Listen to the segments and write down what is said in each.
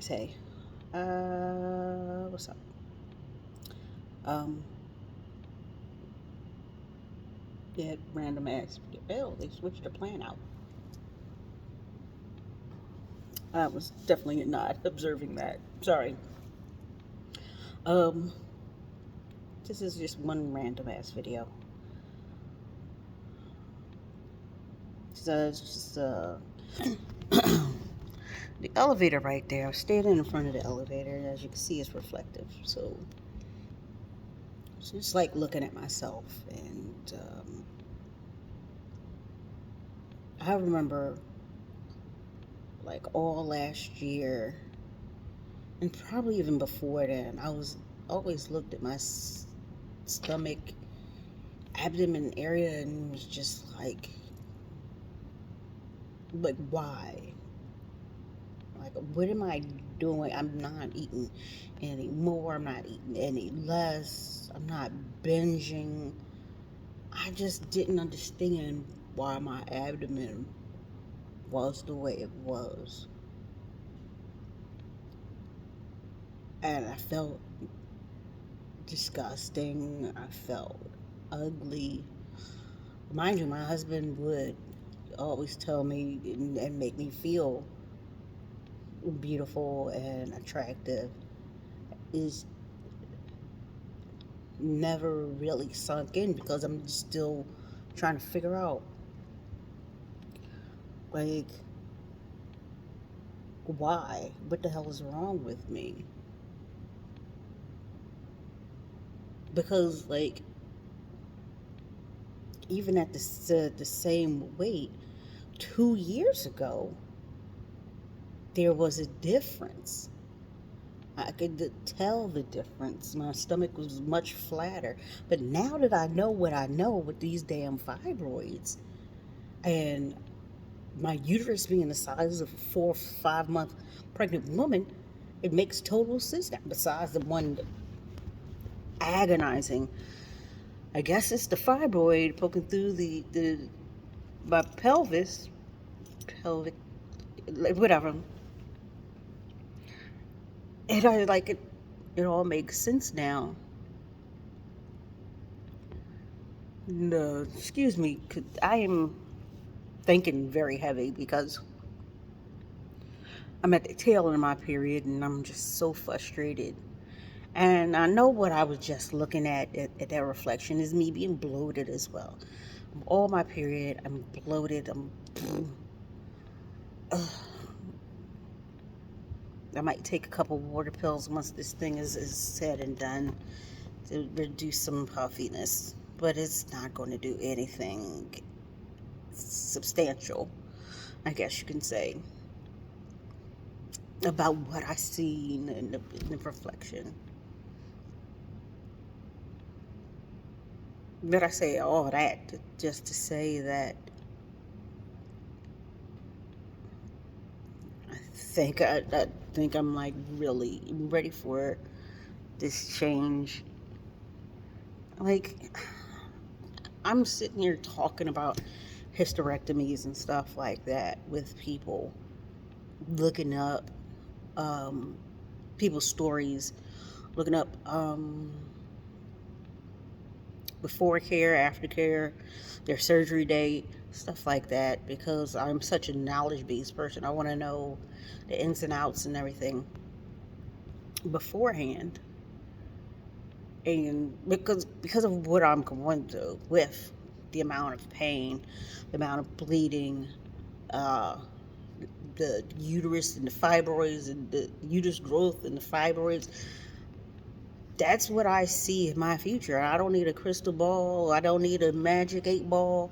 say? What's up? Um, yeah, random ass. Oh, they switched the plan out. I was definitely not observing that. Sorry. Um, this is just one random ass video. So it's just the elevator right there. I'm standing in front of the elevator. As you can see, it's reflective. So it's just like looking at myself. And I remember like all last year, and probably even before then, I was always looked at my stomach, abdomen area, and was just like why? Like, what am I doing? I'm not eating any more. I'm not eating any less. I'm not binging. I just didn't understand why my abdomen was the way it was. And I felt disgusting. I felt ugly. Mind you, my husband would always tell me and make me feel beautiful and attractive. Is never really sunk in because I'm still trying to figure out, like, why? What the hell is wrong with me? Because, like, even at the same weight 2 years ago, there was a difference. I could tell the difference. My stomach was much flatter. But now that I know what I know with these damn fibroids, and my uterus being the size of a 4 or 5 month pregnant woman, it makes total sense now. Besides the one agonizing, I guess it's the fibroid poking through the my pelvic, whatever. And I like it. It all makes sense now. No, excuse me. I am thinking very heavy because I'm at the tail end of my period and I'm just so frustrated. And I know what I was just looking at that reflection is me being bloated as well. I'm all my period. I'm bloated. I might take a couple water pills once this thing is said and done to reduce some puffiness. But it's not going to do anything substantial, I guess you can say, about what I seen in the reflection. But I say all that just to say that I think I'm like really ready for this change. Like, I'm sitting here talking about hysterectomies and stuff like that with people, looking up um, people's stories, looking up before care, after care, their surgery date, stuff like that, because I'm such a knowledge based person. I want to know the ins and outs and everything beforehand. And because of what I'm going through with the amount of pain, the amount of bleeding, uh, the uterus and the fibroids and the uterus growth and the fibroids, that's what I see in my future. I don't need a crystal ball. I don't need a magic 8 ball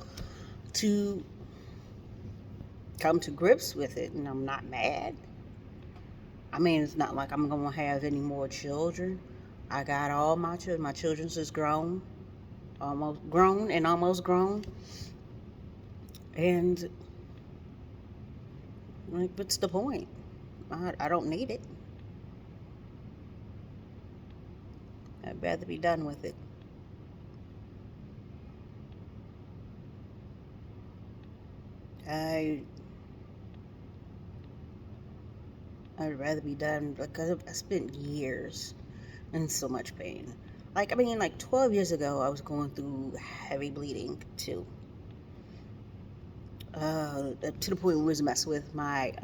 to come to grips with it. And I'm not mad. I mean, it's not like I'm going to have any more children. I got all my children. My children's is grown, almost grown and almost grown. And, like, what's the point? I don't need it. I'd rather be done with it. I I'd rather be done because I spent years in so much pain. Like, I mean, like 12 years ago, I was going through heavy bleeding too. To the point where it was messing with my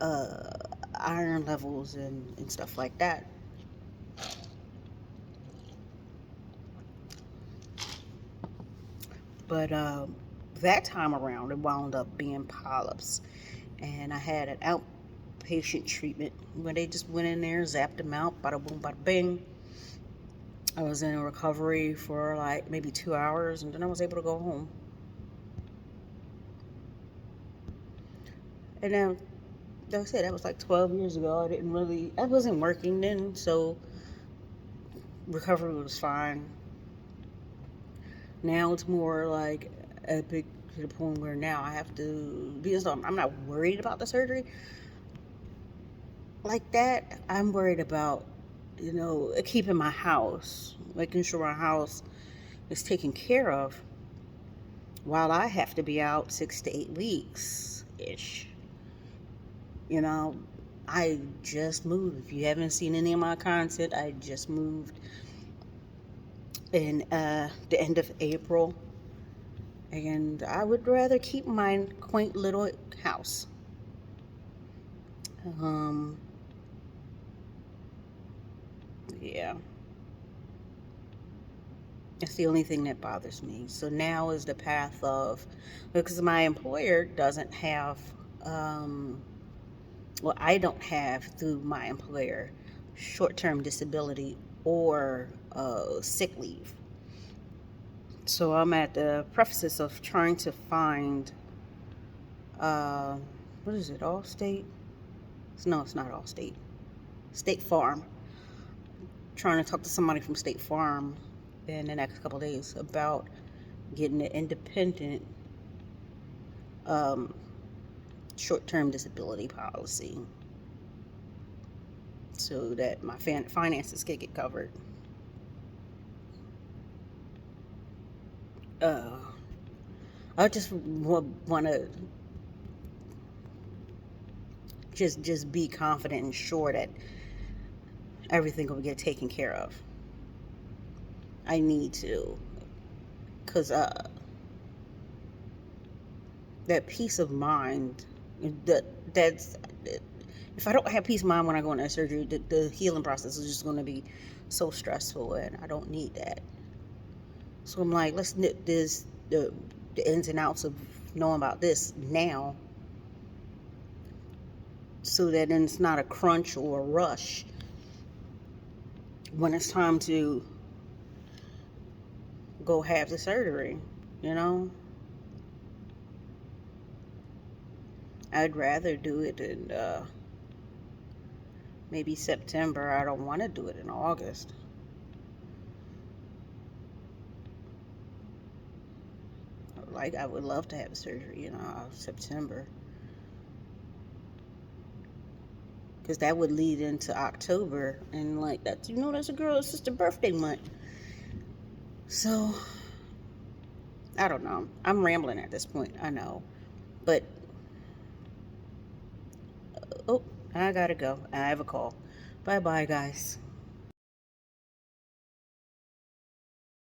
uh, iron levels and stuff like that. But that time around, it wound up being polyps. And I had an outpatient treatment where they just went in there, zapped them out, bada boom, bada bing. I was in recovery for like maybe 2 hours, and then I was able to go home. And then, like I said, that was like 12 years ago. I wasn't working then, so recovery was fine. Now it's more like epic to the point where now I have to, because I'm not worried about the surgery like that. I'm worried about, keeping my house, making sure my house is taken care of while I have to be out 6 to 8 weeks ish. You know, I just moved. If you haven't seen any of my content, I just moved in the end of April, and I would rather keep my quaint little house. Um, yeah, that's the only thing that bothers me. So now is the path of, because my employer doesn't have, um, well, I don't have through my employer short-term disability or sick leave. So I'm at the prefaces of trying to find, uh, what is it, Allstate? No, it's not Allstate. State Farm. Trying to talk to somebody from State Farm in the next couple of days about getting an independent um, short-term disability policy so that my finances can get covered. Uh, I just want to just be confident and sure that everything will get taken care of. I need to, because that peace of mind, that's if I don't have peace of mind when I go into surgery, the healing process is just going to be so stressful, and I don't need that. So I'm like, let's nip the ins and outs of knowing about this now, so that then it's not a crunch or a rush when it's time to go have the surgery. You know, I'd rather do it in maybe September. I don't want to do it in August. Like, I would love to have surgery in September, because that would lead into October, and like that's a girl's sister birthday month. So I don't know. I'm rambling at this point, I know, but oh, I gotta go. I have a call. Bye bye, guys.